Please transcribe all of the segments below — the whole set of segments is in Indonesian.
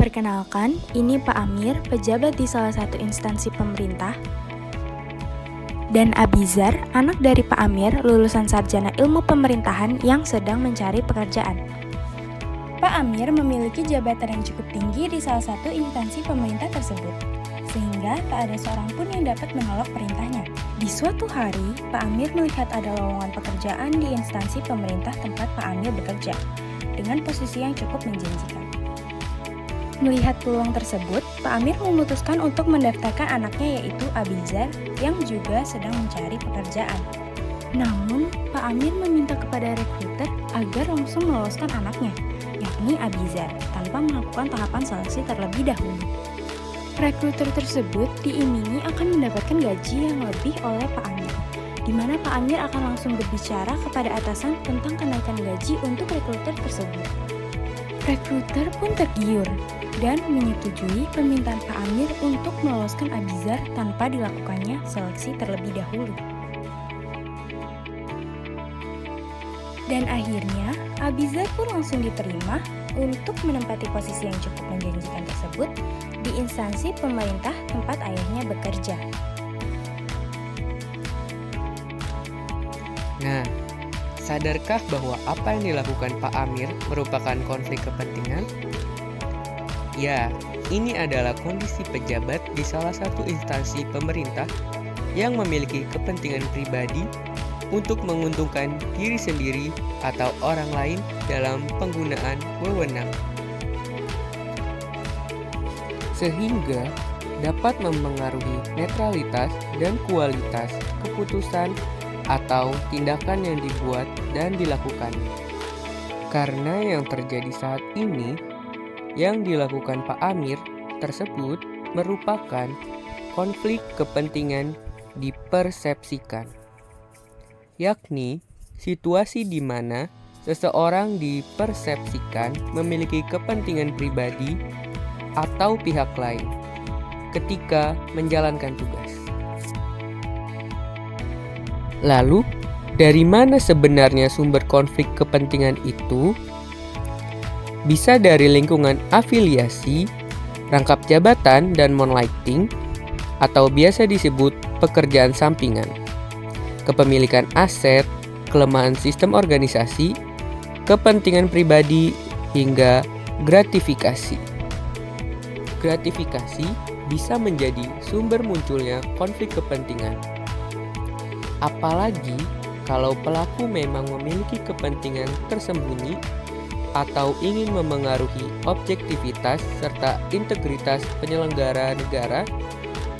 Perkenalkan, ini Pak Amir, pejabat di salah satu instansi pemerintah. Dan Abizar, anak dari Pak Amir, lulusan sarjana ilmu pemerintahan yang sedang mencari pekerjaan. Pak Amir memiliki jabatan yang cukup tinggi di salah satu instansi pemerintah tersebut, sehingga tak ada seorang pun yang dapat menolak perintahnya. Di suatu hari, Pak Amir melihat ada lowongan pekerjaan di instansi pemerintah tempat Pak Amir bekerja, dengan posisi yang cukup menjanjikan. Melihat peluang tersebut, Pak Amir memutuskan untuk mendaftarkan anaknya yaitu Abizar yang juga sedang mencari pekerjaan. Namun, Pak Amir meminta kepada rekruter agar langsung meloloskan anaknya, yakni Abizar, tanpa melakukan tahapan seleksi terlebih dahulu. Rekruter tersebut diiming-imingi akan mendapatkan gaji yang lebih oleh Pak Amir, di mana Pak Amir akan langsung berbicara kepada atasan tentang kenaikan gaji untuk rekruter tersebut. Rekruter pun tergiur dan menyetujui permintaan Pak Amir untuk meloloskan Abizar tanpa dilakukannya seleksi terlebih dahulu. Dan akhirnya, Abizar pun langsung diterima untuk menempati posisi yang cukup menjanjikan tersebut di instansi pemerintah tempat ayahnya bekerja. Nah, sadarkah bahwa apa yang dilakukan Pak Amir merupakan konflik kepentingan? Ya, ini adalah kondisi pejabat di salah satu instansi pemerintah yang memiliki kepentingan pribadi untuk menguntungkan diri sendiri atau orang lain dalam penggunaan wewenang, sehingga dapat mempengaruhi netralitas dan kualitas keputusan atau tindakan yang dibuat dan dilakukan. Karena yang terjadi saat ini, yang dilakukan Pak Amir tersebut merupakan konflik kepentingan dipersepsikan, yakni situasi di mana seseorang dipersepsikan memiliki kepentingan pribadi atau pihak lain ketika menjalankan tugas. Lalu, dari mana sebenarnya sumber konflik kepentingan itu? Bisa dari lingkungan afiliasi, rangkap jabatan dan moonlighting, atau biasa disebut pekerjaan sampingan, kepemilikan aset, kelemahan sistem organisasi, kepentingan pribadi, hingga gratifikasi. Gratifikasi bisa menjadi sumber munculnya konflik kepentingan. Apalagi kalau pelaku memang memiliki kepentingan tersembunyi atau ingin memengaruhi objektivitas serta integritas penyelenggara negara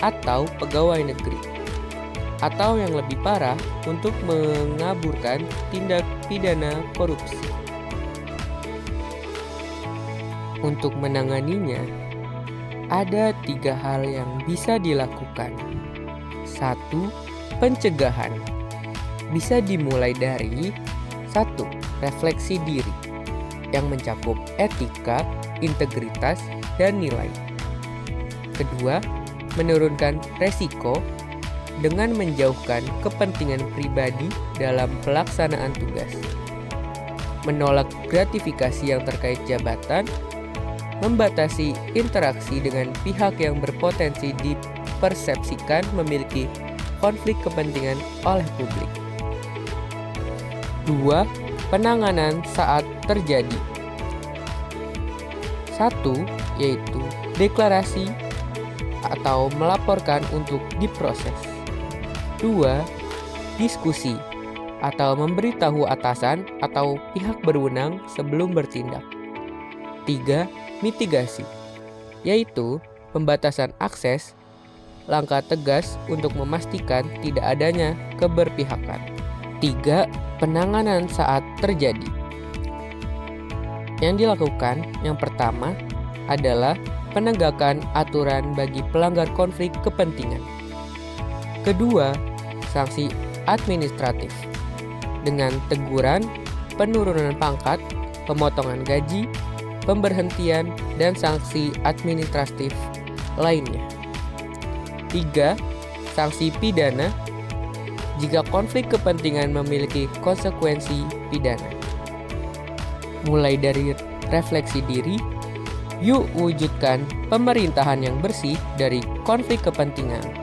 atau pegawai negeri, atau yang lebih parah untuk mengaburkan tindak pidana korupsi. Untuk menanganinya, ada 3 hal yang bisa dilakukan. 1. Pencegahan. Bisa dimulai dari 1. Refleksi diri yang mencakup etika, integritas, dan nilai. Kedua, menurunkan resiko dengan menjauhkan kepentingan pribadi dalam pelaksanaan tugas. Menolak gratifikasi yang terkait jabatan, membatasi interaksi dengan pihak yang berpotensi dipersepsikan memiliki konflik kepentingan oleh publik. 2. Penanganan saat terjadi. 1. Yaitu deklarasi atau melaporkan untuk diproses. 2. Diskusi atau memberitahu atasan atau pihak berwenang sebelum bertindak. 3. Mitigasi, yaitu pembatasan akses, langkah tegas untuk memastikan tidak adanya keberpihakan. 3. Penanganan saat terjadi. Yang dilakukan yang pertama adalah penegakan aturan bagi pelanggar konflik kepentingan. Kedua, sanksi administratif dengan teguran, penurunan pangkat, pemotongan gaji, pemberhentian, dan sanksi administratif lainnya. 3. Sanksi pidana jika konflik kepentingan memiliki konsekuensi pidana. Mulai dari refleksi diri, Yuk wujudkan pemerintahan yang bersih dari konflik kepentingan.